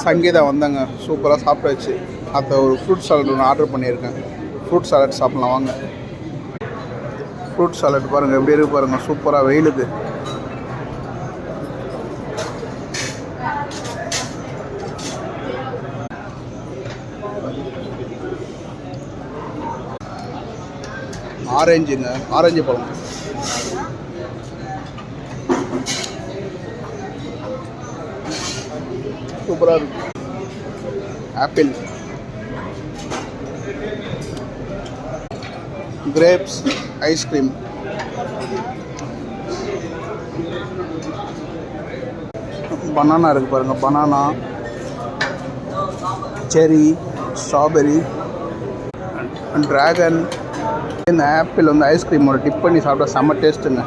சங்கீதா வந்தாங்க, சூப்பராக சாப்பிட்டாச்சு. அதை ஒரு ஃப்ரூட் சாலட் ஒன்று ஆர்டர் பண்ணியிருக்கேன். ஃப்ரூட் சாலட் சாப்பிட்லாம் வாங்க. ஃப்ரூட் சாலட் பாருங்கள் எப்படி இருக்கு பாருங்கள், சூப்பராக வெயிலுக்கு. ஆரஞ்சுங்க, ஆரஞ்சு பழம். சூப்பராக இருக்கு. Apple, grapes, ice cream. பனானா இருக்குது பாருங்கள், பனானா, செரி, ஸ்ட்ராபெரி, ட்ராகன். இந்த ஆப்பிள் வந்து ஐஸ்கிரீமோட டிப் பண்ணி சாப்பிட்டா செம்ம டேஸ்ட்டுங்க.